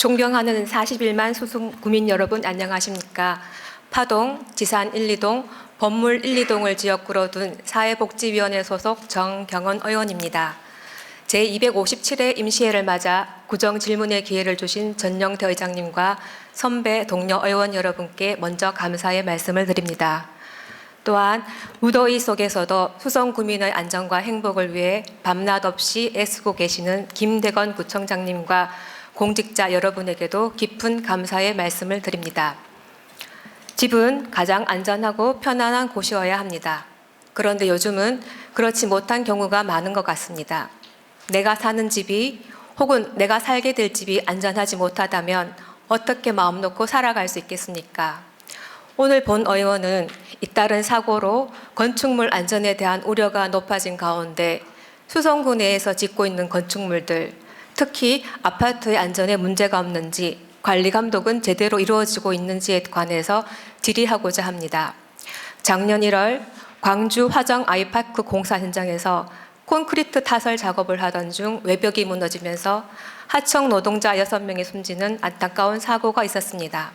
존경하는 41만 수송구민 여러분 안녕하십니까? 파동, 지산 1, 2동, 법물 1, 2동을 지역구로 둔 사회복지위원회 소속 정경원 의원입니다. 제257회 임시회를 맞아 구정질문의 기회를 주신 전영태 의장님과 선배 동료 의원 여러분께 먼저 감사의 말씀을 드립니다. 또한 무더위 속에서도 수성구민의 안전과 행복을 위해 밤낮 없이 애쓰고 계시는 김대건 구청장님과 공직자 여러분에게도 깊은 감사의 말씀을 드립니다. 집은 가장 안전하고 편안한 곳이어야 합니다. 그런데 요즘은 그렇지 못한 경우가 많은 것 같습니다. 내가 사는 집이 혹은 내가 살게 될 집이 안전하지 못하다면 어떻게 마음 놓고 살아갈 수 있겠습니까? 오늘 본 의원은 잇따른 사고로 건축물 안전에 대한 우려가 높아진 가운데 수성구 내에서 짓고 있는 건축물들, 특히 아파트의 안전에 문제가 없는지, 관리 감독은 제대로 이루어지고 있는지에 관해서 질의하고자 합니다. 작년 1월 광주 화정 아이파크 공사 현장에서 콘크리트 타설 작업을 하던 중 외벽이 무너지면서 하청 노동자 6명이 숨지는 안타까운 사고가 있었습니다.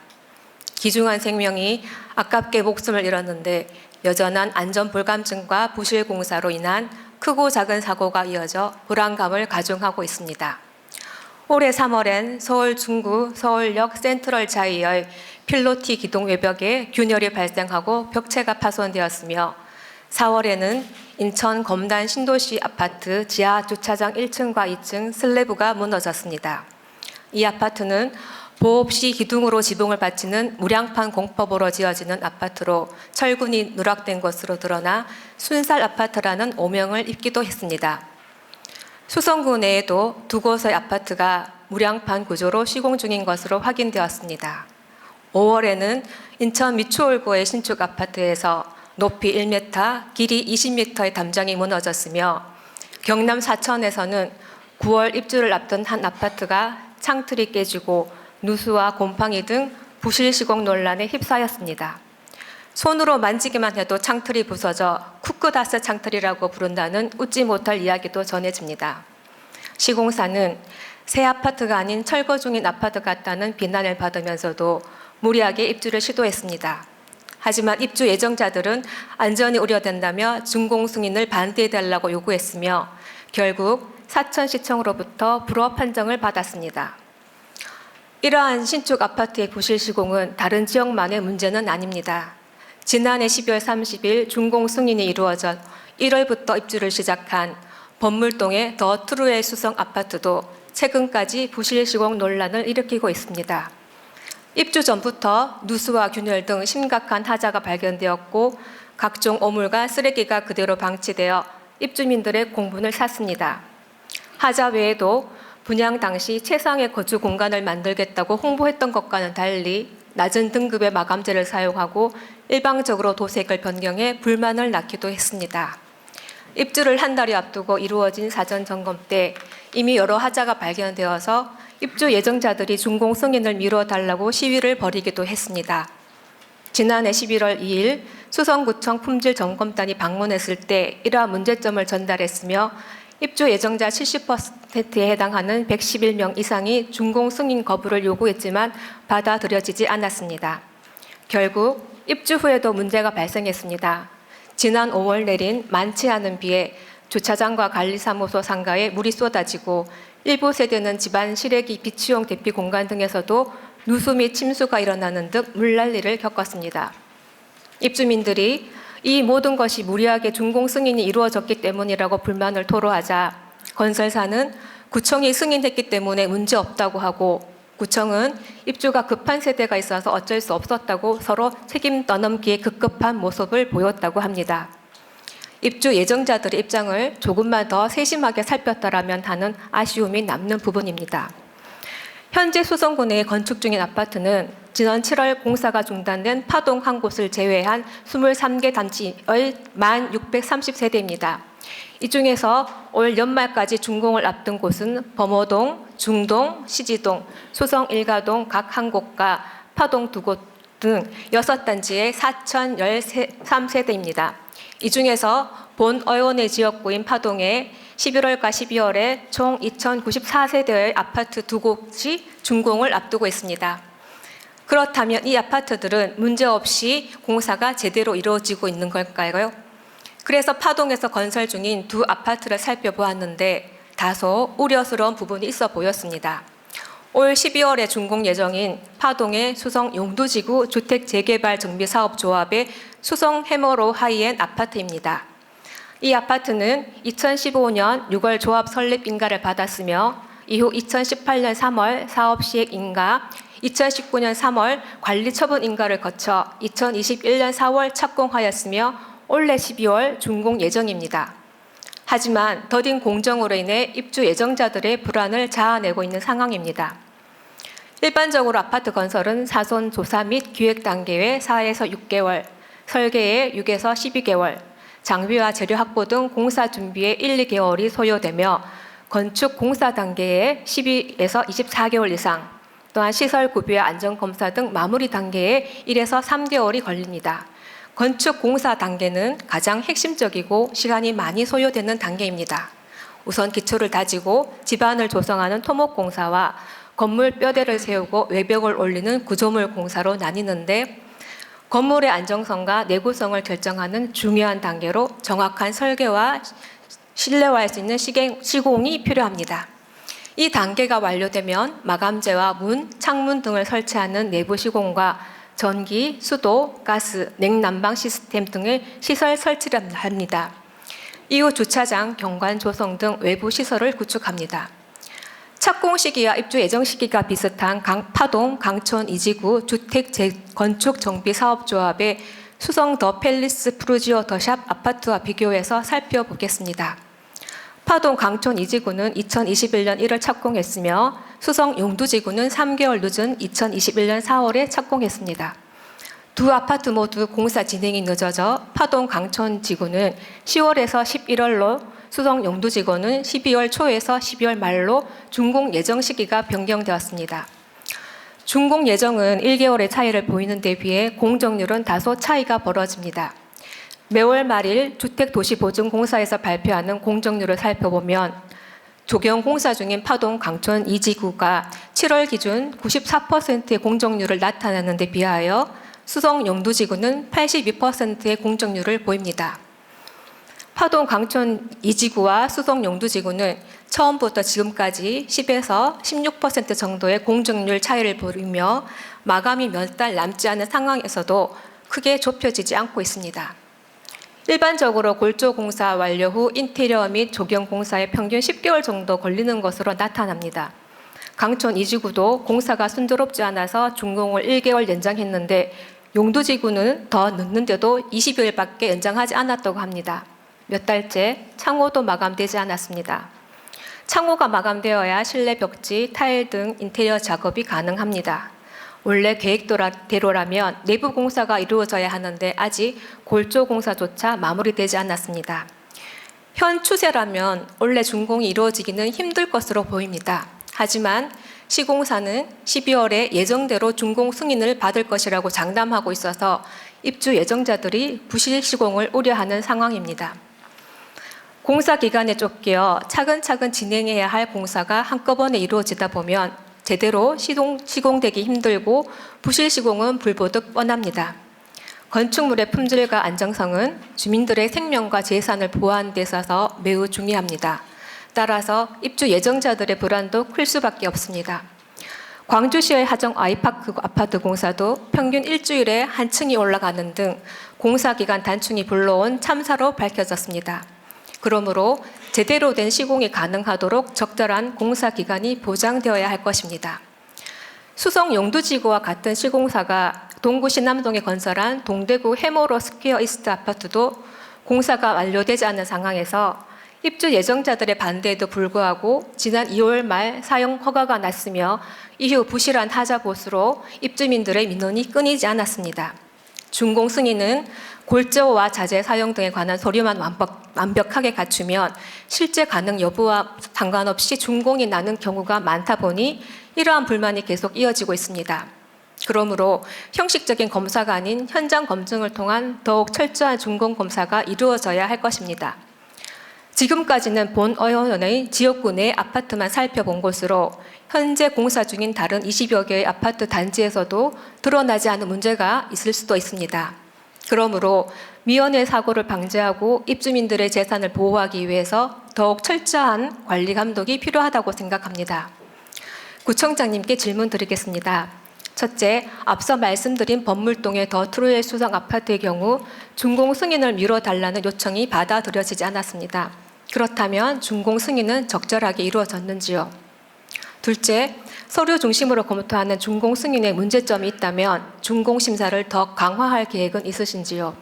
귀중한 생명이 아깝게 목숨을 잃었는데 여전한 안전 불감증과 부실 공사로 인한 크고 작은 사고가 이어져 불안감을 가중하고 있습니다. 올해 3월엔 서울 중구 서울역 센트럴자이의 필로티 기둥 외벽에 균열이 발생하고 벽체가 파손되었으며 4월에는 인천 검단 신도시 아파트 지하 주차장 1층과 2층 슬래브가 무너졌습니다. 이 아파트는 보호시 기둥으로 지붕을 받치는 무량판 공법으로 지어지는 아파트로 철근이 누락된 것으로 드러나 순살 아파트라는 오명을 입기도 했습니다. 수성구 내에도 두 곳의 아파트가 무량판 구조로 시공 중인 것으로 확인되었습니다. 5월에는 인천 미추홀구의 신축 아파트에서 높이 1m, 길이 20m의 담장이 무너졌으며 경남 사천에서는 9월 입주를 앞둔 한 아파트가 창틀이 깨지고 누수와 곰팡이 등 부실 시공 논란에 휩싸였습니다. 손으로 만지기만 해도 창틀이 부서져 쿠크다스 창틀이라고 부른다는 웃지 못할 이야기도 전해집니다. 시공사는 새 아파트가 아닌 철거 중인 아파트 같다는 비난을 받으면서도 무리하게 입주를 시도했습니다. 하지만 입주 예정자들은 안전이 우려된다며 준공 승인을 반대해달라고 요구했으며 결국 사천시청으로부터 불허 판정을 받았습니다. 이러한 신축 아파트의 부실 시공은 다른 지역만의 문제는 아닙니다. 지난해 12월 30일 준공 승인이 이루어져 1월부터 입주를 시작한 법물동의 더 트루의 수성 아파트도 최근까지 부실 시공 논란을 일으키고 있습니다. 입주 전부터 누수와 균열 등 심각한 하자가 발견되었고 각종 오물과 쓰레기가 그대로 방치되어 입주민들의 공분을 샀습니다. 하자 외에도 분양 당시 최상의 거주 공간을 만들겠다고 홍보했던 것과는 달리 낮은 등급의 마감재를 사용하고 일방적으로 도색을 변경해 불만을 낳기도 했습니다. 입주를 한 달이 앞두고 이루어진 사전 점검 때 이미 여러 하자가 발견되어서 입주 예정자들이 준공 승인을 미뤄달라고 시위를 벌이기도 했습니다. 지난해 11월 2일 수성구청 품질점검단이 방문했을 때 이러한 문제점을 전달했으며 입주 예정자 70%에 해당하는 111명 이상이 준공 승인 거부를 요구했지만 받아들여지지 않았습니다. 결국 입주 후에도 문제가 발생했습니다. 지난 5월 내린 많지 않은 비에 주차장과 관리사무소 상가에 물이 쏟아지고 일부 세대는 집안 실외기 비치용 대피 공간 등에서도 누수 및 침수가 일어나는 등 물난리를 겪었습니다. 입주민들이 이 모든 것이 무리하게 준공 승인이 이루어졌기 때문이라고 불만을 토로하자 건설사는 구청이 승인했기 때문에 문제없다고 하고 구청은 입주가 급한 세대가 있어서 어쩔 수 없었다고 서로 책임 떠넘기에 급급한 모습을 보였다고 합니다. 입주 예정자들의 입장을 조금만 더 세심하게 살폈더라면 하는 아쉬움이 남는 부분입니다. 현재 수성구 내에 건축 중인 아파트는 지난 7월 공사가 중단된 파동 한 곳을 제외한 23개 단지의 1,630세대입니다. 이 중에서 올 연말까지 준공을 앞둔 곳은 범어동, 중동, 시지동, 수성 1가동 각 한 곳과 파동 2곳 등 6단지의 4,013세대입니다. 이 중에서 본 의원의 지역구인 파동에 11월과 12월에 총 2,094세대의 아파트 2곳이 준공을 앞두고 있습니다. 그렇다면 이 아파트들은 문제없이 공사가 제대로 이루어지고 있는 걸까요? 그래서 파동에서 건설 중인 두 아파트를 살펴보았는데 다소 우려스러운 부분이 있어 보였습니다. 올 12월에 준공 예정인 파동의 수성 용두지구 주택재개발정비사업조합의 수성 해머로 하이엔 아파트입니다. 이 아파트는 2015년 6월 조합 설립 인가를 받았으며 이후 2018년 3월 사업 시행 인가, 2019년 3월 관리 처분 인가를 거쳐 2021년 4월 착공하였으며 올해 12월 준공 예정입니다. 하지만 더딘 공정으로 인해 입주 예정자들의 불안을 자아내고 있는 상황입니다. 일반적으로 아파트 건설은 사전 조사 및 기획 단계의 4에서 6개월, 설계의 6에서 12개월, 장비와 재료 확보 등 공사 준비에 1, 2개월이 소요되며 건축 공사 단계에 12에서 24개월 이상, 또한 시설 구비와 안전검사 등 마무리 단계에 1에서 3개월이 걸립니다. 건축 공사 단계는 가장 핵심적이고 시간이 많이 소요되는 단계입니다. 우선 기초를 다지고 지반을 조성하는 토목공사와 건물 뼈대를 세우고 외벽을 올리는 구조물 공사로 나뉘는데 건물의 안정성과 내구성을 결정하는 중요한 단계로 정확한 설계와 신뢰할 수 있는 시공이 필요합니다. 이 단계가 완료되면 마감재와 문, 창문 등을 설치하는 내부 시공과 전기, 수도, 가스, 냉난방 시스템 등의 시설 설치를 합니다. 이후 주차장, 경관 조성 등 외부 시설을 구축합니다. 착공 시기와 입주 예정 시기가 비슷한 파동 강촌 이지구 주택 건축 정비 사업조합의 수성 더 팰리스 프루지오 더샵 아파트와 비교해서 살펴보겠습니다. 파동 강촌 이지구는 2021년 1월 착공했으며 수성 용두지구는 3개월 늦은 2021년 4월에 착공했습니다. 두 아파트 모두 공사 진행이 늦어져 파동 강촌 지구는 10월에서 11월로 수성 용두지구는 12월 초에서 12월 말로 준공 예정 시기가 변경되었습니다. 준공 예정은 1개월의 차이를 보이는 데 비해 공정률은 다소 차이가 벌어집니다. 매월 말일 주택도시보증공사에서 발표하는 공정률을 살펴보면 조경 공사 중인 파동 강촌 2지구가 7월 기준 94%의 공정률을 나타내는 데 비하여 수성 용두지구는 82%의 공정률을 보입니다. 파동 강촌 2지구와 수성 용두지구는 처음부터 지금까지 10에서 16% 정도의 공정률 차이를 보이며 마감이 몇 달 남지 않은 상황에서도 크게 좁혀지지 않고 있습니다. 일반적으로 골조 공사 완료 후 인테리어 및 조경 공사에 평균 10개월 정도 걸리는 것으로 나타납니다. 강촌 2지구도 공사가 순조롭지 않아서 준공을 1개월 연장했는데 용두지구는 더 늦는데도 20여일밖에 연장하지 않았다고 합니다. 몇 달째 창호도 마감되지 않았습니다. 창호가 마감되어야 실내 벽지, 타일 등 인테리어 작업이 가능합니다. 원래 계획대로라면 내부 공사가 이루어져야 하는데 아직 골조 공사조차 마무리되지 않았습니다. 현 추세라면 원래 준공이 이루어지기는 힘들 것으로 보입니다. 하지만 시공사는 12월에 예정대로 준공 승인을 받을 것이라고 장담하고 있어서 입주 예정자들이 부실 시공을 우려하는 상황입니다. 공사 기간에 쫓겨 차근차근 진행해야 할 공사가 한꺼번에 이루어지다 보면 제대로 시공되기 힘들고 부실 시공은 불보듯 뻔합니다. 건축물의 품질과 안정성은 주민들의 생명과 재산을 보호하는 데 있어서 매우 중요합니다. 따라서 입주 예정자들의 불안도 클 수밖에 없습니다. 광주시의 하정 아이파크 아파트 공사도 평균 일주일에 한 층이 올라가는 등 공사 기간 단축이 불러온 참사로 밝혀졌습니다. 그러므로 제대로 된 시공이 가능하도록 적절한 공사 기간이 보장되어야 할 것입니다. 수성 용두지구와 같은 시공사가 동구 신남동에 건설한 동대구 해모로 스퀘어 이스트 아파트도 공사가 완료되지 않은 상황에서 입주 예정자들의 반대에도 불구하고 지난 2월 말 사용 허가가 났으며 이후 부실한 하자 보수로 입주민들의 민원이 끊이지 않았습니다. 준공 승인은 골조와 자재 사용 등에 관한 서류만 완벽하게 갖추면 실제 가능 여부와 상관없이 준공이 나는 경우가 많다 보니 이러한 불만이 계속 이어지고 있습니다. 그러므로 형식적인 검사가 아닌 현장 검증을 통한 더욱 철저한 준공 검사가 이루어져야 할 것입니다. 지금까지는 본 의원의 지역구 내 아파트만 살펴본 것으로 현재 공사 중인 다른 20여 개의 아파트 단지에서도 드러나지 않은 문제가 있을 수도 있습니다. 그러므로 미연의 사고를 방지하고 입주민들의 재산을 보호하기 위해서 더욱 철저한 관리 감독이 필요하다고 생각합니다. 구청장님께 질문 드리겠습니다. 첫째, 앞서 말씀드린 법물동의 더 트로엘 수성 아파트의 경우 준공 승인을 미뤄달라는 요청이 받아들여지지 않았습니다. 그렇다면 준공 승인은 적절하게 이루어졌는지요? 둘째, 서류 중심으로 검토하는 준공 승인에 문제점이 있다면 준공 심사를 더 강화할 계획은 있으신지요?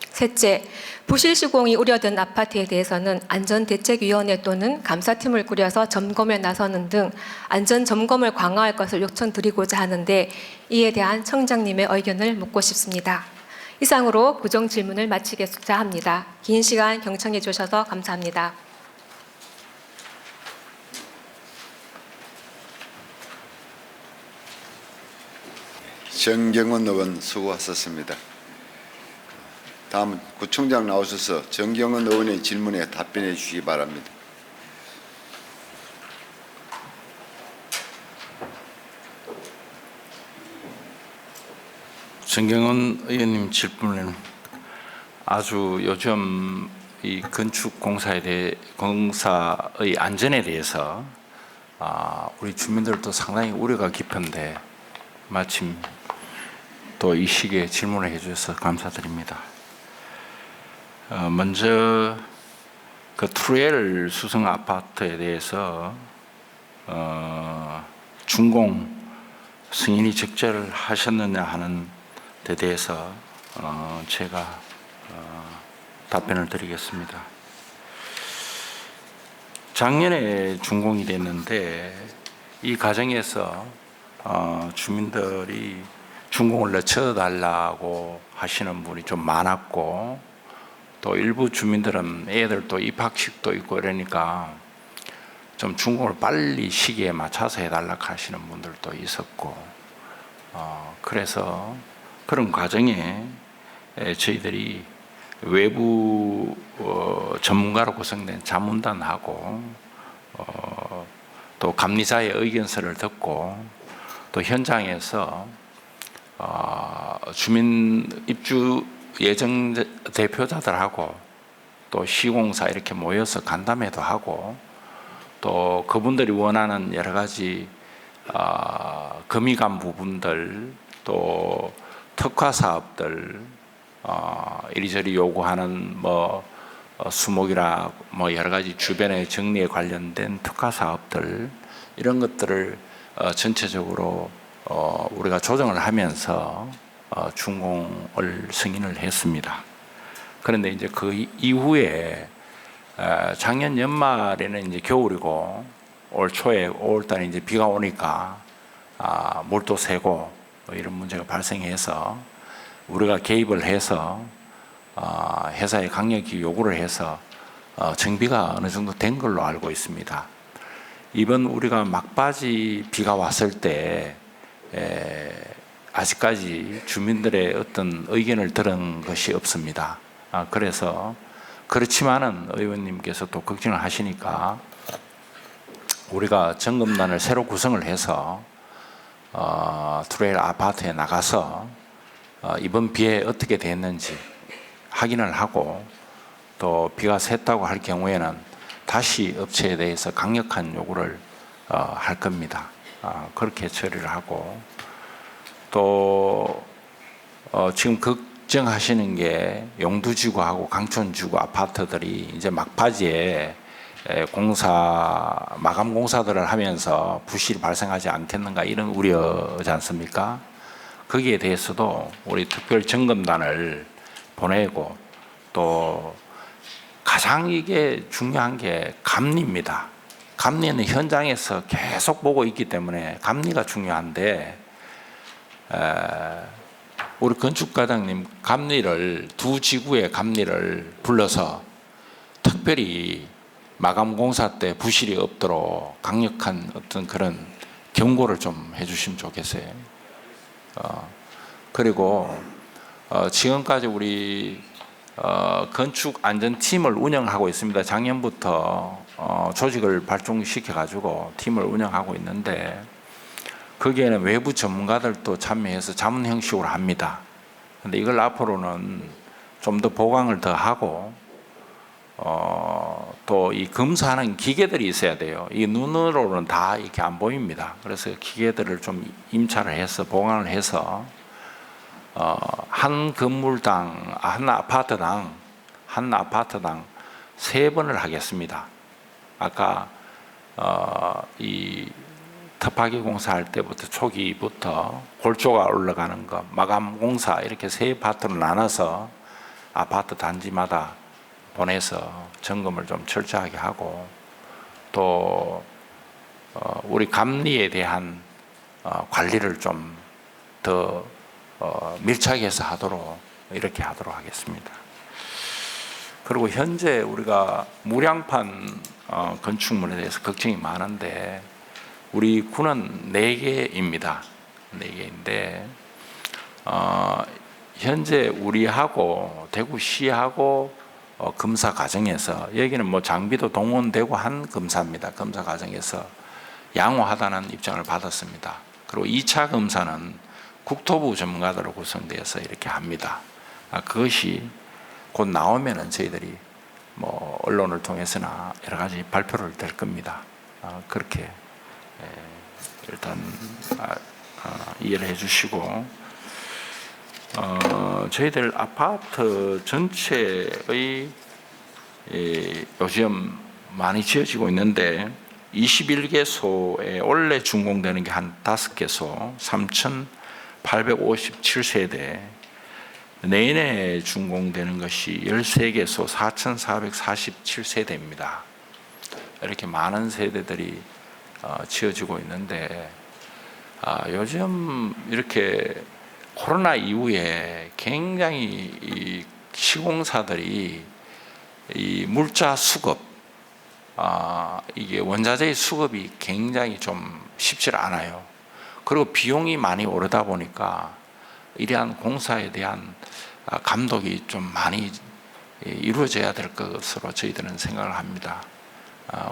셋째, 부실 시공이 우려된 아파트에 대해서는 안전대책위원회 또는 감사팀을 꾸려서 점검에 나서는 등 안전점검을 강화할 것을 요청드리고자 하는데 이에 대한 청장님의 의견을 묻고 싶습니다. 이상으로 구정 질문을 마치겠습니다 합니다. 긴 시간 경청해 주셔서 감사합니다. 정경원 의원 수고하셨습니다. 다음 구청장 나오셔서 정경원 의원의 질문에 답변해 주시기 바랍니다. 정경원 의원님 질문에는 아주 요즘 이 건축 공사의 안전에 대해서 우리 주민들도 상당히 우려가 깊은데 마침 또 이 시기에 질문을 해주셔서 감사드립니다. 먼저 그 트루엘 수성 아파트에 대해서 준공 승인이 적절하셨느냐 하는 데 대해서 제가 답변을 드리겠습니다. 작년에 준공이 됐는데 이 과정에서 주민들이 준공을 늦춰달라고 하시는 분이 좀 많았고 또 일부 주민들은 애들도 입학식도 있고 이러니까 좀 준공을 빨리 시기에 맞춰서 해달라고 하시는 분들도 있었고 그래서 그런 과정에 저희들이 외부 전문가로 구성된 자문단하고 또 감리자의 의견서를 듣고 또 현장에서 주민 입주 예정 대표자들하고 또 시공사 이렇게 모여서 간담회도 하고 또 그분들이 원하는 여러 가지 금이간 부분들 또 특화 사업들 이리저리 요구하는 수목이라 여러 가지 주변의 정리에 관련된 특화 사업들 이런 것들을 전체적으로 우리가 조정을 하면서 준공을 승인을 했습니다. 그런데 이제 그 이후에 작년 연말에는 이제 겨울이고 올 초에 5월달에 이제 비가 오니까 물도 새고 이런 문제가 발생해서 우리가 개입을 해서 회사에 강력히 요구를 해서 정비가 어느 정도 된 걸로 알고 있습니다. 이번 우리가 막바지 비가 왔을 때 아직까지 주민들의 어떤 의견을 들은 것이 없습니다. 그래서 그렇지만은 의원님께서 또 걱정을 하시니까 우리가 점검단을 새로 구성을 해서 트루엘 아파트에 나가서 이번 비에 어떻게 됐는지 확인을 하고 또 비가 샜다고 할 경우에는 다시 업체에 대해서 강력한 요구를 할 겁니다. 그렇게 처리를 하고 또 지금 걱정하시는 게 용두지구하고 강촌지구 아파트들이 이제 막바지에 마감 공사들을 하면서 부실이 발생하지 않겠는가 이런 우려지 않습니까? 거기에 대해서도 우리 특별 점검단을 보내고 또 가장 이게 중요한 게 감리입니다. 감리는 현장에서 계속 보고 있기 때문에 감리가 중요한데 우리 건축과장님 감리를 두 지구의 감리를 불러서 특별히 마감 공사 때 부실이 없도록 강력한 어떤 그런 경고를 좀 해주시면 좋겠어요. 그리고 지금까지 우리 건축 안전팀을 운영하고 있습니다. 작년부터 조직을 발족시켜 가지고 팀을 운영하고 있는데 거기에는 외부 전문가들도 참여해서 자문 형식으로 합니다. 근데 이걸 앞으로는 좀 더 보강을 더 하고 또 이 검사하는 기계들이 있어야 돼요. 이 눈으로는 다 이렇게 안 보입니다. 그래서 기계들을 좀 임차를 해서 보강을 해서 한 건물당, 한 아파트당 3번을 하겠습니다. 아까 이 터파기 공사할 때부터 초기부터 골조가 올라가는 거, 마감 공사 이렇게 3파트로 나눠서 아파트 단지마다 보내서 점검을 좀 철저하게 하고 또 우리 감리에 대한 관리를 좀 더 밀착해서 이렇게 하도록 하겠습니다. 그리고 현재 우리가 무량판 건축물에 대해서 걱정이 많은데 우리 군은 4개입니다. 4개인데 현재 우리하고 대구시하고 검사 과정에서 여기는 뭐 장비도 동원되고 한 검사입니다. 검사 과정에서 양호하다는 입장을 받았습니다. 그리고 2차 검사는 국토부 전문가들로 구성되어서 이렇게 합니다. 그것이 곧 나오면은 저희들이 뭐 언론을 통해서나 여러 가지 발표를 될 겁니다. 그렇게 일단 이해를 해주시고 저희들 아파트 전체의 요즘 많이 지어지고 있는데 21개소에 원래 준공되는 게 한 5개소 3,857세대 내년에 준공되는 것이 13개소 4,447세대입니다. 이렇게 많은 세대들이 지어지고 있는데 요즘 이렇게 코로나 이후에 굉장히 이 시공사들이 이 물자 수급 이게 원자재의 수급이 굉장히 좀 쉽지 않아요. 그리고 비용이 많이 오르다 보니까 이러한 공사에 대한 감독이 좀 많이 이루어져야 될 것으로 저희들은 생각을 합니다.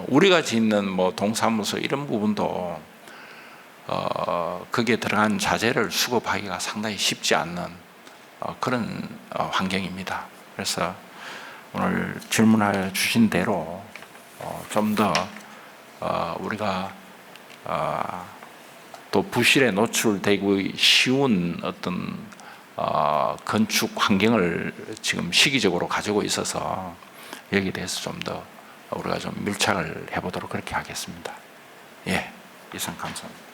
우리가 짓는 뭐 동사무소 이런 부분도 거기에 들어간 자재를 수급하기가 상당히 쉽지 않는 그런 환경입니다. 그래서 오늘 질문하여 주신 대로 좀 더 우리가 또 부실에 노출되기 쉬운 어떤 건축 환경을 지금 시기적으로 가지고 있어서 여기에 대해서 좀 더 우리가 좀 밀착을 해보도록 그렇게 하겠습니다. 예, 이상 감사합니다.